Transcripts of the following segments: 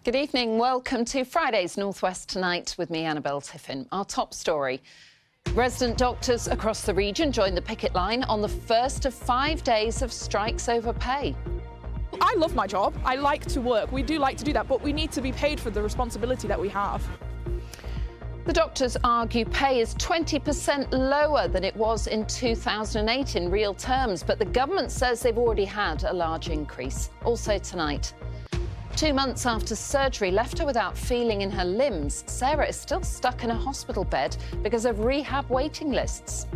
Good evening. Welcome to Friday's North West Tonight with me, Annabelle Tiffin. Our top story. Resident doctors across the region joined the picket line on the first of 5 days of strikes over pay. I love my job. I like to work. We do like to do that, but we need to be paid for the responsibility that we have. The doctors argue pay is 20% lower than it was in 2008 in real terms, but the government says they've already had a large increase. Also tonight. 2 months after surgery left her without feeling in her limbs, Sarah is still stuck in a hospital bed because of rehab waiting lists.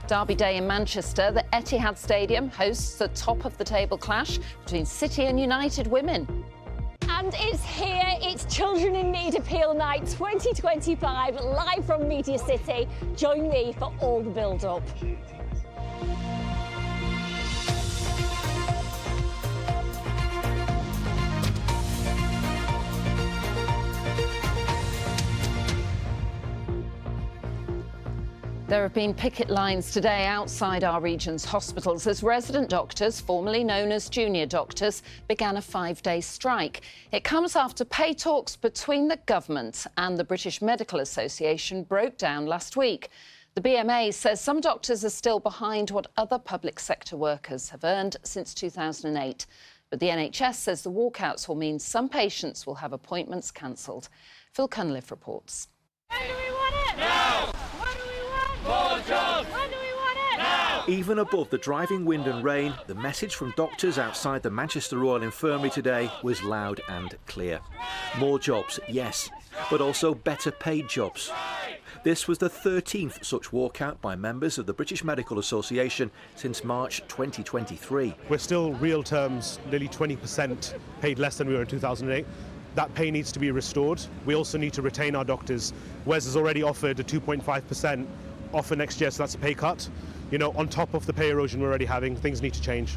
Derby Day in Manchester, the Etihad Stadium hosts the top-of-the-table clash between City and United women. And it's here, it's Children in Need Appeal Night 2025, live from Media City. Join me for all the build-up. There have been picket lines today outside our region's hospitals as resident doctors, formerly known as junior doctors, began a 5-day strike. It comes after pay talks between the government and the British Medical Association broke down last week. The BMA says some doctors are still behind what other public sector workers have earned since 2008. But the NHS says the walkouts will mean some patients will have appointments cancelled. Phil Cunliffe reports. When do we want it? Now! What do we want? More jobs! When do we want it? Now! Even above the driving wind and rain, the message from doctors outside the Manchester Royal Infirmary today was loud and clear. More jobs, yes, but also better paid jobs. This was the 13th such walkout by members of the British Medical Association since March 2023. We're still, real terms, nearly 20% paid less than we were in 2008. That pay needs to be restored. We also need to retain our doctors. Wes has already offered a 2.5% offer next year, so that's a pay cut. You know, on top of the pay erosion we're already having, things need to change.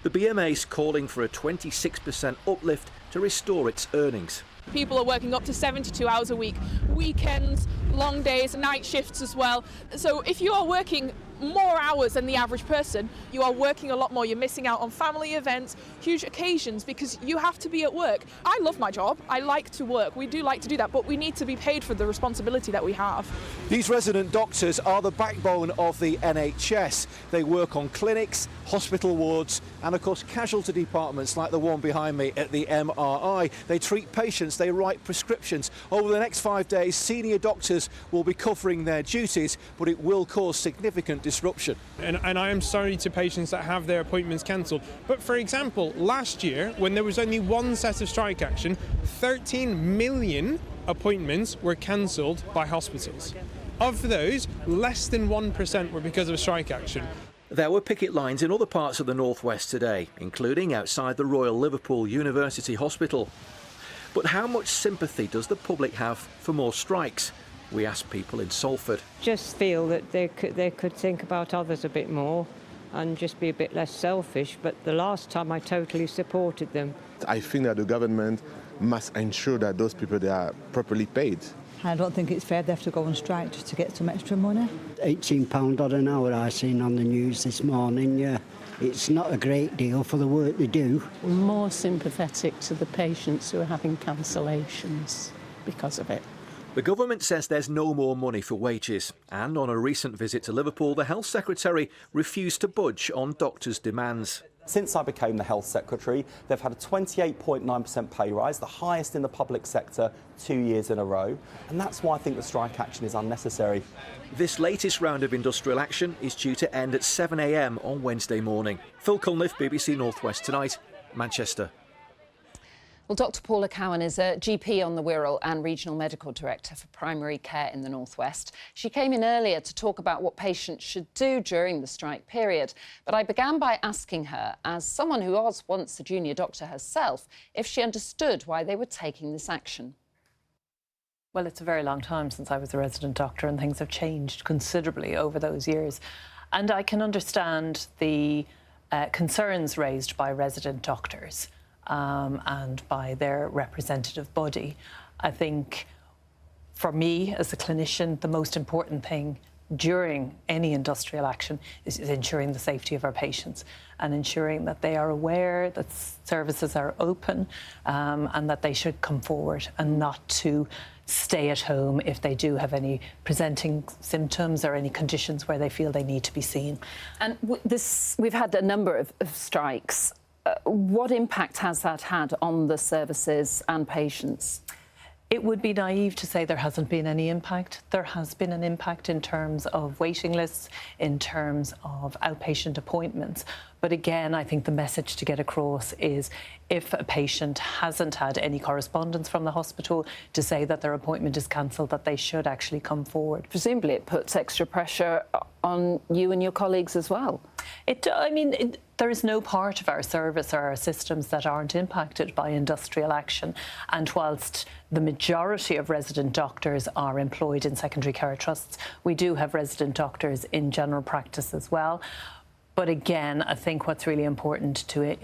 The BMA's calling for a 26% uplift to restore its earnings. People are working up to 72 hours a week, weekends, long days, night shifts as well. So if you are working more hours than the average person, you are working a lot more. You're missing out on family events, huge occasions, because you have to be at work. I love my job. I like to work. We do like to do that, but we need to be paid for the responsibility that we have. These resident doctors are the backbone of the NHS. They work on clinics, hospital wards, and of course casualty departments like the one behind me at the MRI. They treat patients, they write prescriptions. Over the next 5 days, senior doctors will be covering their duties, but it will cause significant disruption. And I am sorry to patients that have their appointments cancelled. But for example, last year, when there was only one set of strike action, 13 million appointments were cancelled by hospitals. Of those, less than 1% were because of strike action. There were picket lines in other parts of the North West today, including outside the Royal Liverpool University Hospital. But how much sympathy does the public have for more strikes? We asked people in Salford. Just feel that they could think about others a bit more and just be a bit less selfish. But the last time I totally supported them. I think that the government must ensure that those people, they are properly paid. I don't think it's fair they have to go on strike just to get some extra money. £18 odd an hour I seen on the news this morning, yeah. It's not a great deal for the work they do. More sympathetic to the patients who are having cancellations because of it. The government says there's no more money for wages, and on a recent visit to Liverpool, the Health Secretary refused to budge on doctors' demands. Since I became the Health Secretary, they've had a 28.9% pay rise, the highest in the public sector 2 years in a row, and that's why I think the strike action is unnecessary. This latest round of industrial action is due to end at 7 a.m. on Wednesday morning. Phil Cunliffe, BBC North West Tonight, Manchester. Well, Dr Paula Cowan is a GP on the Wirral and Regional Medical Director for Primary Care in the North West. She came in earlier to talk about what patients should do during the strike period. But I began by asking her, as someone who was once a junior doctor herself, if she understood why they were taking this action. Well, it's a very long time since I was a resident doctor, and things have changed considerably over those years. And I can understand the concerns raised by resident doctors. And by their representative body. I think for me as a clinician, the most important thing during any industrial action is ensuring the safety of our patients and ensuring that they are aware that services are open and that they should come forward and not to stay at home if they do have any presenting symptoms or any conditions where they feel they need to be seen. And we've had a number of strikes. What impact has that had on the services and patients? It would be naive to say there hasn't been any impact. There has been an impact in terms of waiting lists, in terms of outpatient appointments. But again, I think the message to get across is if a patient hasn't had any correspondence from the hospital to say that their appointment is cancelled, that they should actually come forward. Presumably it puts extra pressure on you and your colleagues as well. There is no part of our service or our systems that aren't impacted by industrial action. And whilst the majority of resident doctors are employed in secondary care trusts, we do have resident doctors in general practice as well. But again, I think what's really important to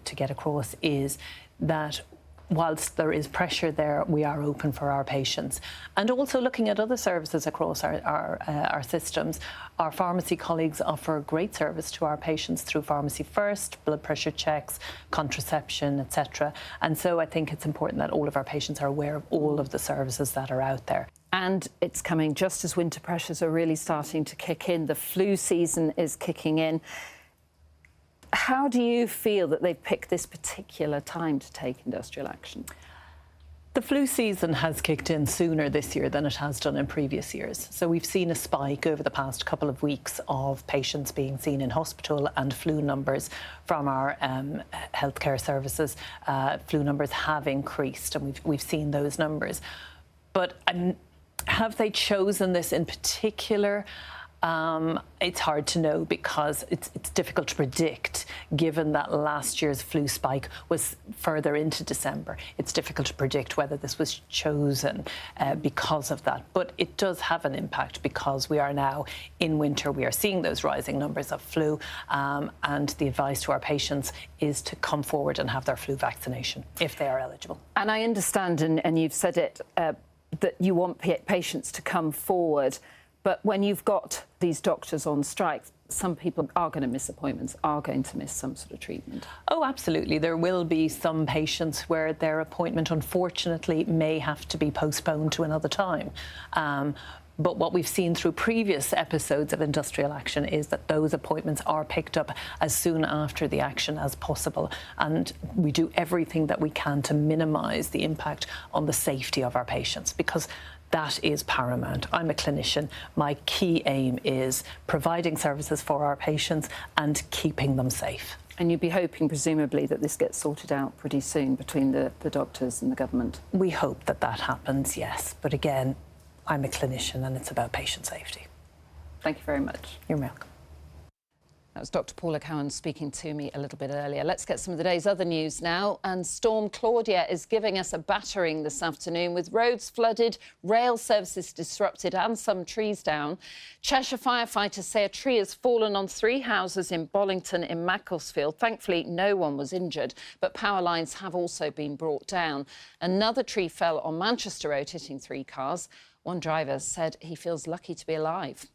get across is that whilst there is pressure there, we are open for our patients. And also looking at other services across our systems, our pharmacy colleagues offer great service to our patients through Pharmacy First, blood pressure checks, contraception, etc. And so I think it's important that all of our patients are aware of all of the services that are out there. And it's coming just as winter pressures are really starting to kick in. The flu season is kicking in. How do you feel that they've picked this particular time to take industrial action? The flu season has kicked in sooner this year than it has done in previous years. So we've seen a spike over the past couple of weeks of patients being seen in hospital, and flu numbers from our healthcare services. Flu numbers have increased, and we've seen those numbers. But have they chosen this in particular? It's hard to know because it's difficult to predict, given that last year's flu spike was further into December. It's difficult to predict whether this was chosen because of that. But it does have an impact because we are now in winter. We are seeing those rising numbers of flu, and the advice to our patients is to come forward and have their flu vaccination if they are eligible. And I understand, and you've said it, that you want patients to come forward. But when you've got these doctors on strike, some people are going to miss appointments, are going to miss some sort of treatment. Oh, absolutely. There will be some patients where their appointment, unfortunately, may have to be postponed to another time. But what we've seen through previous episodes of industrial action is that those appointments are picked up as soon after the action as possible. And we do everything that we can to minimise the impact on the safety of our patients, because that is paramount. I'm a clinician. My key aim is providing services for our patients and keeping them safe. And you'd be hoping, presumably, that this gets sorted out pretty soon between the doctors and the government? We hope that that happens, yes. But again, I'm a clinician and it's about patient safety. Thank you very much. You're welcome. That was Dr. Paula Cowan speaking to me a little bit earlier. Let's get some of the day's other news now. And Storm Claudia is giving us a battering this afternoon, with roads flooded, rail services disrupted and some trees down. Cheshire firefighters say a tree has fallen on 3 houses in Bollington in Macclesfield. Thankfully, no one was injured, but power lines have also been brought down. Another tree fell on Manchester Road, hitting 3 cars. One driver said he feels lucky to be alive.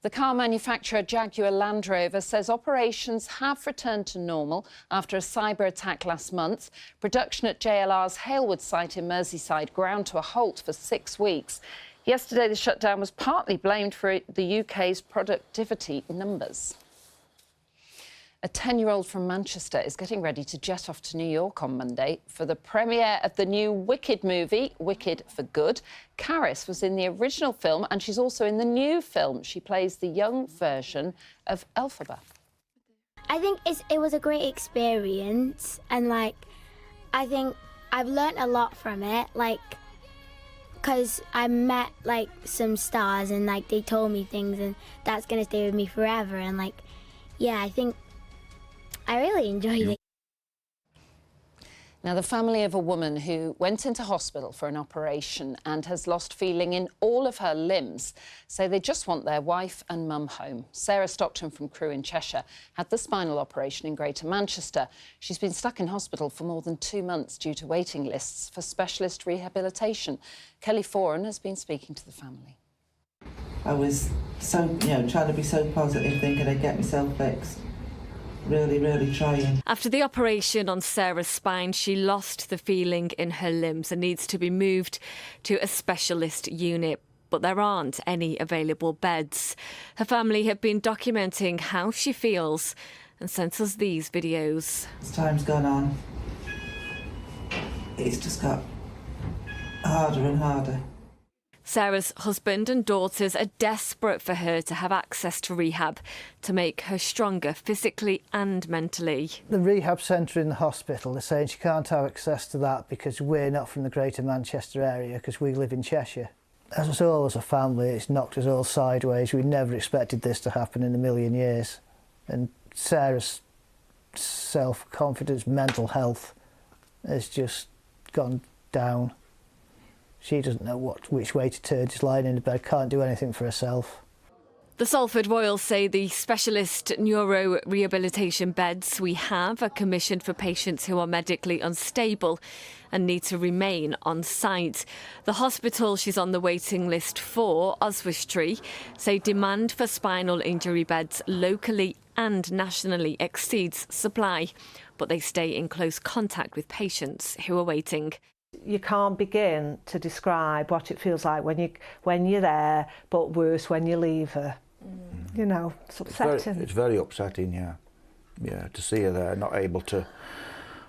The car manufacturer Jaguar Land Rover says operations have returned to normal after a cyber attack last month. Production at JLR's Halewood site in Merseyside ground to a halt for 6 weeks. Yesterday, the shutdown was partly blamed for the UK's productivity numbers. A 10-year-old from Manchester is getting ready to jet off to New York on Monday for the premiere of the new Wicked movie, Wicked for Good. Caris was in the original film and she's also in the new film. She plays the young version of Elphaba. I think it was a great experience, and I think I've learnt a lot from it, because I met some stars and they told me things, and that's going to stay with me forever. And yeah, I think I really enjoyed it. Now, the family of a woman who went into hospital for an operation and has lost feeling in all of her limbs say they just want their wife and mum home. Sarah Stockton from Crewe in Cheshire had the spinal operation in Greater Manchester. She's been stuck in hospital for more than 2 months due to waiting lists for specialist rehabilitation. Kelly Foran has been speaking to the family. I was so, trying to be so positive, thinking I'd get myself fixed. Really trying. After the operation on Sarah's spine, she lost the feeling in her limbs and needs to be moved to a specialist unit. But there aren't any available beds. Her family have been documenting how she feels and sent us these videos. As time's gone on, it's just got harder and harder. Sarah's husband and daughters are desperate for her to have access to rehab to make her stronger physically and mentally. The rehab centre in the hospital, they're saying she can't have access to that because we're not from the Greater Manchester area, because we live in Cheshire. As us all as a family, it's knocked us all sideways. We never expected this to happen in a million years. And Sarah's self-confidence, mental health has just gone down. She doesn't know which way to turn, just lying in the bed, can't do anything for herself. The Salford Royals say the specialist neuro rehabilitation beds we have are commissioned for patients who are medically unstable and need to remain on site. The hospital she's on the waiting list for, Oswestry, say demand for spinal injury beds locally and nationally exceeds supply, but they stay in close contact with patients who are waiting. You can't begin to describe what it feels like when you're there, but worse when you leave her. You know, it's upsetting. It's very upsetting, yeah, to see her there, not able to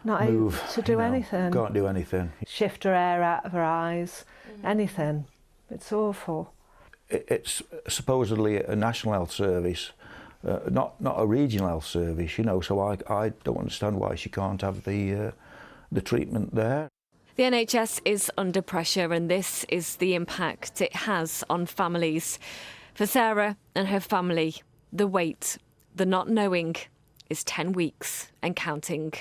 move, able to do anything. Can't do anything. Shift her hair out of her eyes, anything. It's awful. It's supposedly a national health service, not a regional health service, so I don't understand why she can't have the treatment there. The NHS is under pressure, and this is the impact it has on families. For Sarah and her family, the wait, the not knowing, is 10 weeks and counting.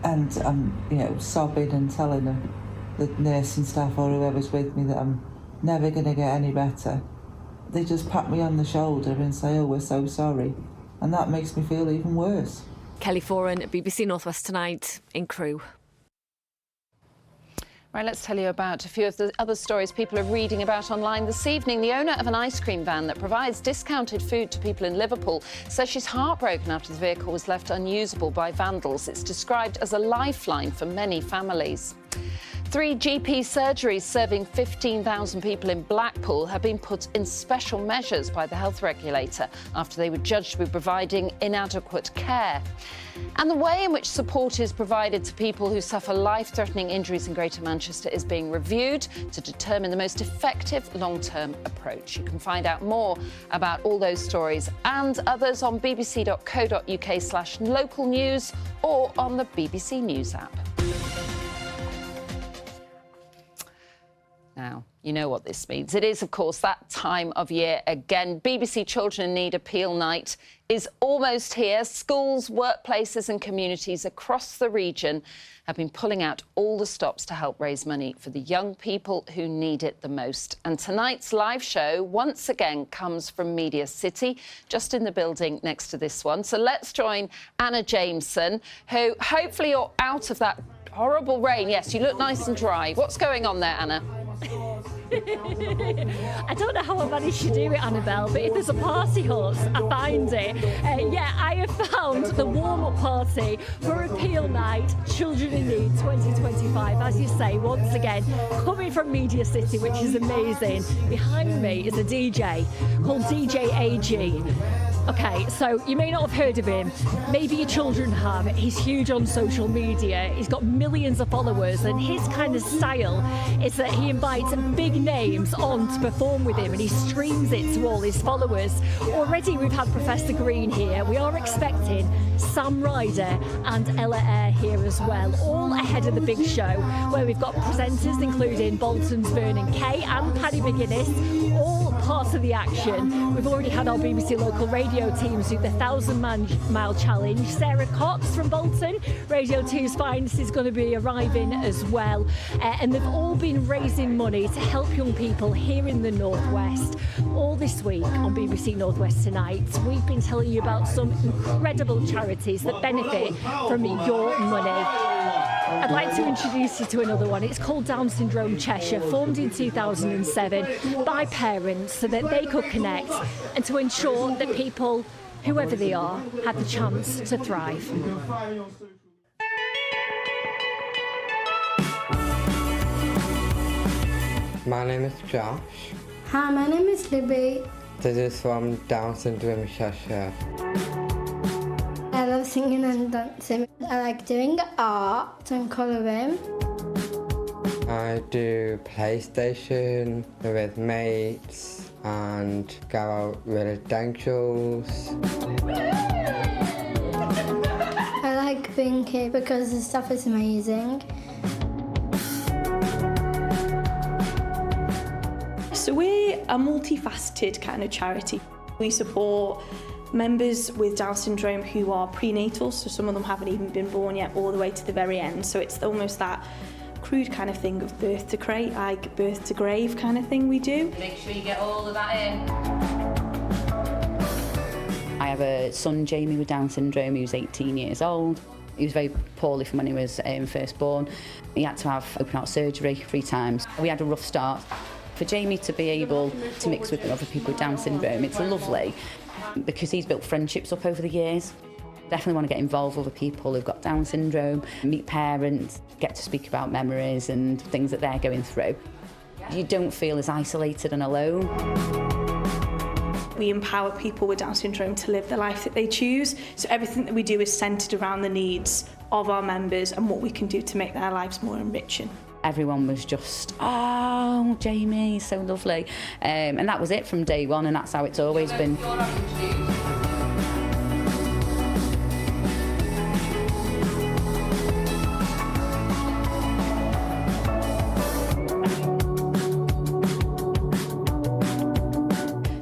And I'm, sobbing and telling the nursing staff or whoever's with me that I'm never going to get any better. They just pat me on the shoulder and say, "Oh, we're so sorry," and that makes me feel even worse. Kelly Foran, BBC North West Tonight in Crewe. Right, let's tell you about a few of the other stories people are reading about online this evening. The owner of an ice cream van that provides discounted food to people in Liverpool says she's heartbroken after the vehicle was left unusable by vandals. It's described as a lifeline for many families. 3 GP surgeries serving 15,000 people in Blackpool have been put in special measures by the health regulator after they were judged to be providing inadequate care. And the way in which support is provided to people who suffer life-threatening injuries in Greater Manchester is being reviewed to determine the most effective long-term approach. You can find out more about all those stories and others on bbc.co.uk/local news or on the BBC News app. Now, you know what this means. It is, of course, that time of year again. BBC Children in Need Appeal Night is almost here. Schools, workplaces and communities across the region have been pulling out all the stops to help raise money for the young people who need it the most. And tonight's live show, once again, comes from Media City, just in the building next to this one. So let's join Anna Jameson, who hopefully you're out of that horrible rain. Yes, you look nice and dry. What's going on there, Anna? I don't know how I managed to do it, Annabelle, but if there's a party horse, I find it. I have found the warm-up party for Appeal Night, Children in Need 2025. As you say, once again, coming from Media City, which is amazing. Behind me is a DJ called DJ AG. Okay, so you may not have heard of him. Maybe your children have. He's huge on social media. He's got millions of followers, and his kind of style is that he invites big names on to perform with him, and he streams it to all his followers. Already we've had Professor Green here. We are expecting Sam Ryder and Ella Eyre here as well, all ahead of the big show, where we've got presenters including Bolton's Vernon Kay and Paddy McGuinness, all part of the action. We've already had our BBC local radio teams do the 1,000-mile challenge. Sarah Cox from Bolton, Radio 2's finest, is going to be arriving as well. And they've all been raising money to help young people here in the Northwest. All this week on BBC Northwest Tonight, we've been telling you about some incredible charities that benefit from your money. I'd like to introduce you to another one. It's called Down Syndrome Cheshire, formed in 2007 by parents so that they could connect and to ensure that people, whoever they are, had the chance to thrive. My name is Josh. Hi, my name is Libby. This is from Down Syndrome Cheshire. I love singing and dancing. I like doing art and colouring. I do PlayStation with mates and go out residentials. I like being here because the stuff is amazing. So we're a multifaceted kind of charity. We support members with Down syndrome who are prenatal, so some of them haven't even been born yet, all the way to the very end. So it's almost that crude kind of thing of birth to crate, like birth to grave kind of thing we do. Make sure you get all of that in. I have a son, Jamie, with Down syndrome, who's 18 years old. He was very poorly from when he was first born. He had to have open heart surgery 3 times. We had a rough start. For Jamie to be able to mix with other people with Down syndrome, it's lovely because he's built friendships up over the years. Definitely want to get involved with other people who've got Down syndrome, meet parents, get to speak about memories and things that they're going through. You don't feel as isolated and alone. We empower people with Down syndrome to live the life that they choose. So everything that we do is centred around the needs of our members and what we can do to make their lives more enriching. Everyone was just, oh, Jamie, so lovely. And that was it from day one, and that's how it's always been.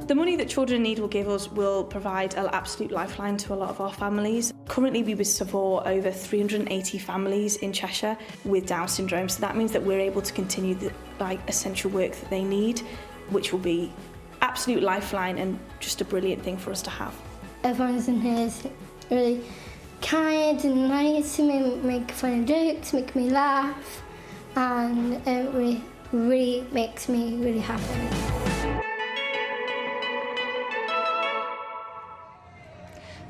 The money that Children in Need will give us will provide an absolute lifeline to a lot of our families. Currently we support over 380 families in Cheshire with Down syndrome, so that means that we're able to continue the essential work that they need, which will be absolute lifeline and just a brilliant thing for us to have. Everyone in here is really kind and nice to me, make funny jokes, make me laugh, and it really makes me really happy.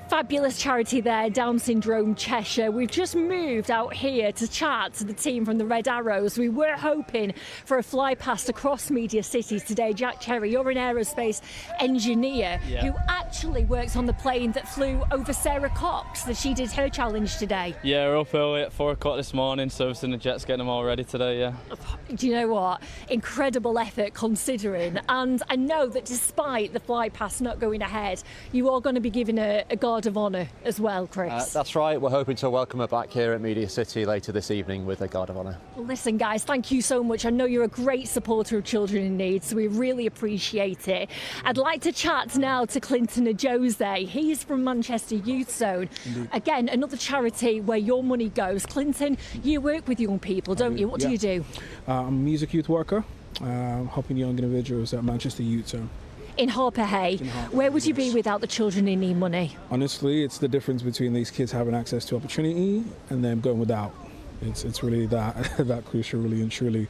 Fabulous charity there, Down Syndrome Cheshire. We've just moved out here to chat to the team from the Red Arrows. We were hoping for a fly past across Media Cities today. Jack Cherry, you're an aerospace engineer who actually works on the plane that flew over Sarah Cox, that she did her challenge today. Yeah, we're up early at 4 o'clock this morning, servicing the jets, getting them all ready today, yeah. Do you know what? Incredible effort considering. And I know that despite the fly past not going ahead, you are going to be given a Guard of Honour as well, Chris. That's right. We're hoping to welcome her back here at Media City later this evening with a Guard of Honour. Listen, guys, thank you so much. I know you're a great supporter of Children in Need, so we really appreciate it. I'd like to chat now to Clinton Ajose. He's from Manchester Youth Zone. Indeed. Again, another charity where your money goes. Clinton, you work with young people, don't you? What do you do? I'm a music youth worker, helping young individuals at Manchester Youth Zone. In Harper Hay. Where would you be without the Children in Need money? Honestly, it's the difference between these kids having access to opportunity and them going without. It's really that crucial, really and truly.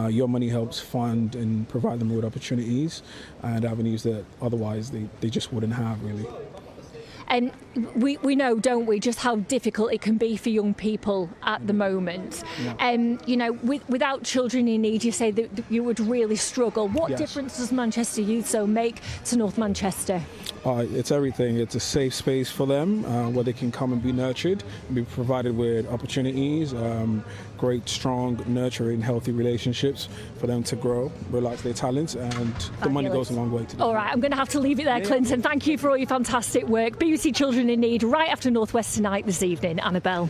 Your money helps fund and provide them with opportunities and avenues that otherwise they just wouldn't have, really. And we know, don't we, just how difficult it can be for young people at the moment. You know, without Children in Need, you say that you would really struggle. What difference does Manchester Youth Zone make to North Manchester? It's everything. It's a safe space for them where they can come and be nurtured, and be provided with opportunities, great, strong, nurturing, healthy relationships for them to grow, realize their talents, and the money goes a long way to do. All right, I'm going to have to leave it there, Clinton. Thank you for all your fantastic work. BBC Children in Need right after North West Tonight this evening. Annabelle.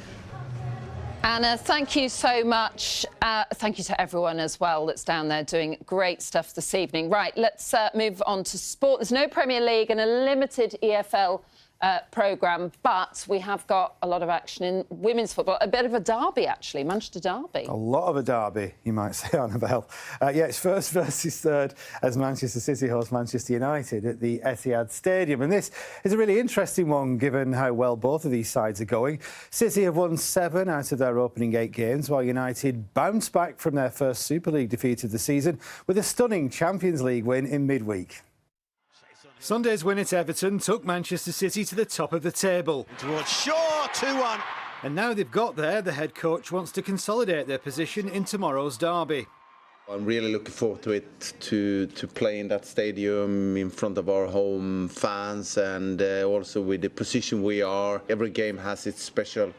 Anna, thank you so much. Thank you to everyone as well that's down there doing great stuff this evening. Right, let's move on to sport. There's no Premier League and a limited EFL programme, but we have got a lot of action in women's football. A bit of a derby, actually, Manchester derby. A lot of a derby, you might say, Annabelle. Yeah, it's first versus third as Manchester City host Manchester United at the Etihad Stadium. And this is a really interesting one, given how well both of these sides are going. City have won 7 out of their opening 8 games, while United bounced back from their first Super League defeat of the season with a stunning Champions League win in midweek. Sunday's win at Everton took Manchester City to the top of the table. Towards Shaw, 2-1. And now they've got there, the head coach wants to consolidate their position in tomorrow's derby. I'm really looking forward to it, to play in that stadium in front of our home fans, and also with the position we are. Every game has its special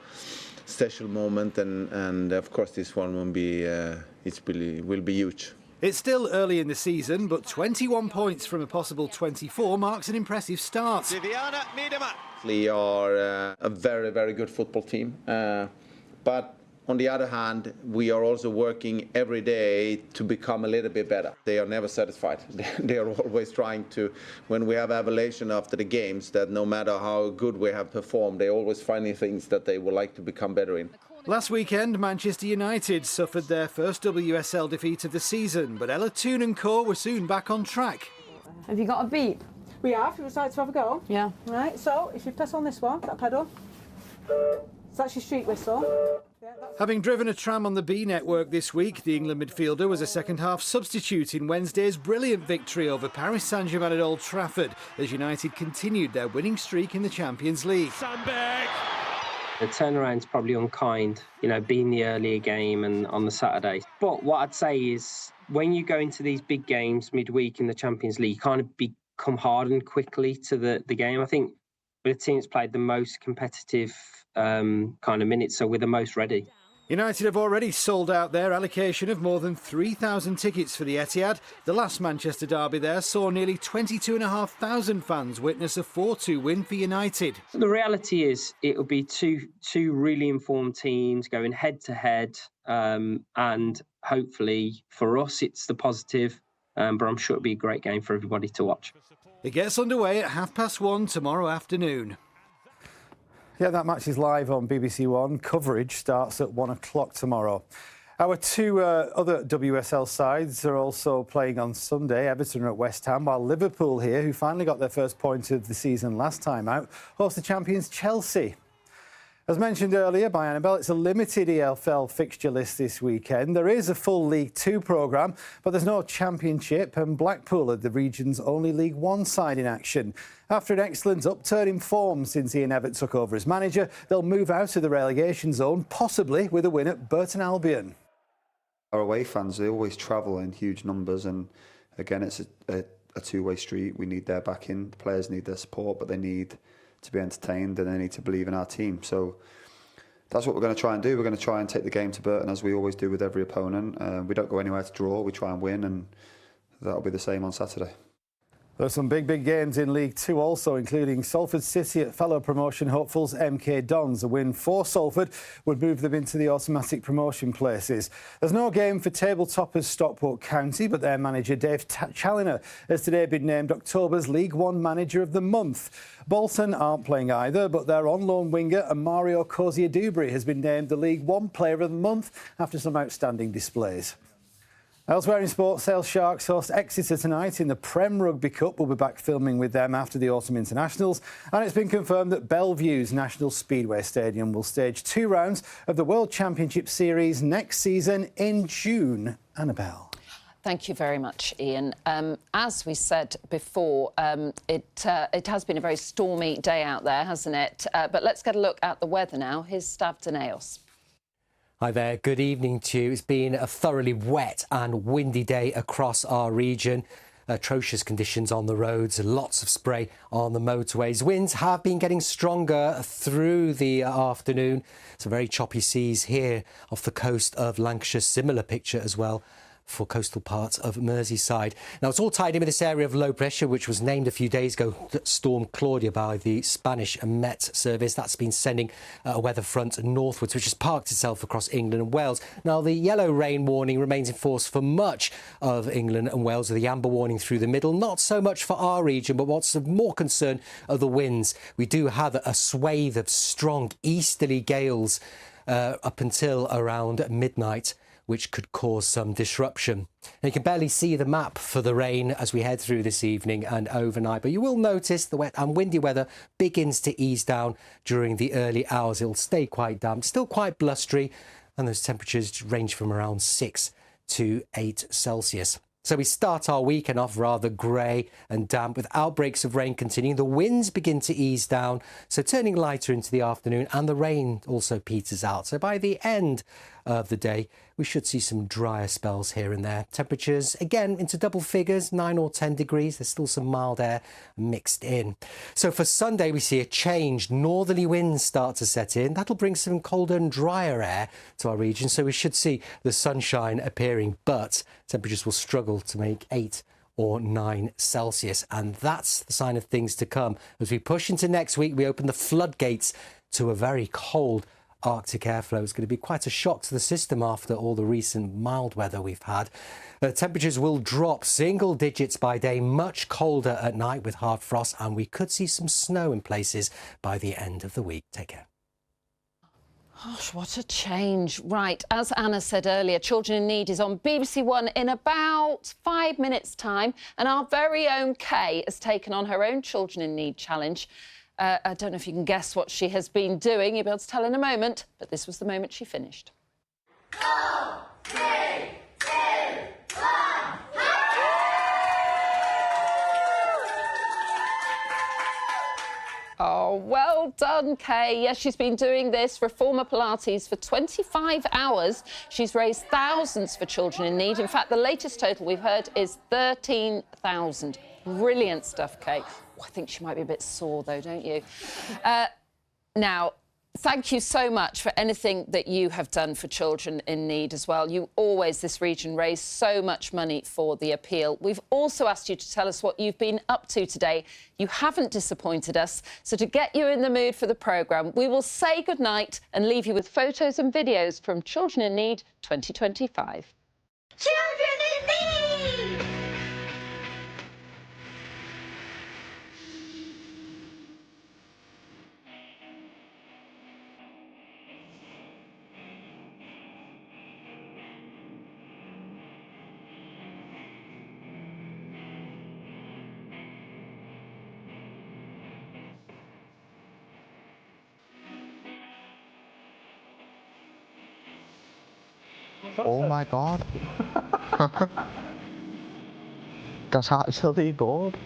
moment, and of course this one will be will be huge. It's still early in the season, but 21 points from a possible 24 marks an impressive start. Viviana Miedema. We are a very, very good football team, but on the other hand, we are also working every day to become a little bit better. They are never satisfied. They are always trying to, when we have evaluation after the games, that no matter how good we have performed, they're always finding things that they would like to become better in. Last weekend, Manchester United suffered their first WSL defeat of the season, but Ella Toon and co were soon back on track. Have you got a beep? We have. Would you like to have a go? Yeah. Right, so if you press on this one, that pedal, it's actually street whistle. Having driven a tram on the B network this week, the England midfielder was a second-half substitute in Wednesday's brilliant victory over Paris Saint-Germain at Old Trafford, as United continued their winning streak in the Champions League. The turnaround's probably unkind, being the earlier game and on the Saturday. But what I'd say is, when you go into these big games midweek in the Champions League, you kind of become hardened quickly to the game. I think we're the team that's played the most competitive kind of minutes, so we're the most ready. United have already sold out their allocation of more than 3,000 tickets for the Etihad. The last Manchester derby there saw nearly 22,500 fans witness a 4-2 win for United. The reality is it'll be two really informed teams going head to head, and hopefully for us it's the positive, but I'm sure it'll be a great game for everybody to watch. It gets underway at 1:30 tomorrow afternoon. Yeah, that match is live on BBC One. Coverage starts at 1 o'clock tomorrow. Our 2 other WSL sides are also playing on Sunday. Everton are at West Ham, while Liverpool here, who finally got their first point of the season last time out, host the champions Chelsea. As mentioned earlier by Annabelle, it's a limited EFL fixture list this weekend. There is a full League Two programme, but there's no Championship, and Blackpool are the region's only League One side in action. After an excellent upturn in form since Ian Evatt took over as manager, they'll move out of the relegation zone, possibly with a win at Burton Albion. Our away fans, they always travel in huge numbers, and again, it's a two-way street. We need their backing. The players need their support, but they need to be entertained and they need to believe in our team. So that's what we're going to try and do. We're going to try and take the game to Burton, as we always do with every opponent. We don't go anywhere to draw, we try and win, and that'll be the same on Saturday. There's some big games in League Two also, including Salford City at fellow promotion hopefuls MK Dons. A win for Salford would move them into the automatic promotion places. There's no game for table toppers Stockport County, but their manager Dave Challoner has today been named October's League One Manager of the Month. Bolton aren't playing either, but their on-loan winger Mario Cozier-Dubry has been named the League One Player of the Month after some outstanding displays. Elsewhere in sport, Sale Sharks host Exeter tonight in the Prem Rugby Cup. We'll be back filming with them after the autumn internationals. And it's been confirmed that Bellevue's National Speedway Stadium will stage 2 rounds of the World Championship Series next season in June. Annabelle. Thank you very much, Ian. As we said before, it has been a very stormy day out there, hasn't it? But let's get a look at the weather now. Here's Stav Daneos. Hi there, good evening to you. It's been a thoroughly wet and windy day across our region. Atrocious conditions on the roads, lots of spray on the motorways. Winds have been getting stronger through the afternoon. Some very choppy seas here off the coast of Lancashire. Similar picture as well for coastal parts of Merseyside. Now, it's all tied in with this area of low pressure, which was named a few days ago Storm Claudia by the Spanish Met Service. That's been sending a weather front northwards, which has parked itself across England and Wales. Now, the yellow rain warning remains in force for much of England and Wales, with the amber warning through the middle. Not so much for our region, but what's of more concern are the winds. We do have a swathe of strong easterly gales up until around midnight, which could cause some disruption. Now, you can barely see the map for the rain as we head through this evening and overnight, but you will notice the wet and windy weather begins to ease down during the early hours. It'll stay quite damp, still quite blustery, and those temperatures range from around 6 to 8 Celsius. So we start our weekend off rather grey and damp, with outbreaks of rain continuing. The winds begin to ease down, so turning lighter into the afternoon, and the rain also peters out. So by the end of the day, we should see some drier spells here and there. Temperatures, again, into double figures, 9 or 10 degrees. There's still some mild air mixed in. So for Sunday, we see a change. Northerly winds start to set in. That'll bring some colder and drier air to our region, so we should see the sunshine appearing, but temperatures will struggle to make 8 or 9 Celsius. And that's the sign of things to come. As we push into next week, we open the floodgates to a very cold Arctic airflow. It's going to be quite a shock to the system after all the recent mild weather we've had. Temperatures will drop single digits by day, much colder at night with hard frost, and we could see some snow in places by the end of the week. Take care. Gosh, what a change. Right, as Anna said earlier, Children in Need is on BBC One in about 5 minutes' time, and our very own Kay has taken on her own Children in Need challenge. I don't know if you can guess what she has been doing. You'll be able to tell in a moment, but this was the moment she finished. 4, 3, 2, 1. Oh, well done, Kay. Yes, she's been doing this Reformer Pilates for 25 hours. She's raised thousands for Children in Need. In fact, the latest total we've heard is 13,000. Brilliant stuff, Kay. Oh, I think she might be a bit sore, though, don't you? Now, thank you so much for anything that you have done for Children in Need as well. You always, this region, raise so much money for the appeal. We've also asked you to tell us what you've been up to today. You haven't disappointed us. So to get you in the mood for the programme, we will say goodnight and leave you with photos and videos from Children in Need 2025. Children in Need! Oh my god. That's actually good.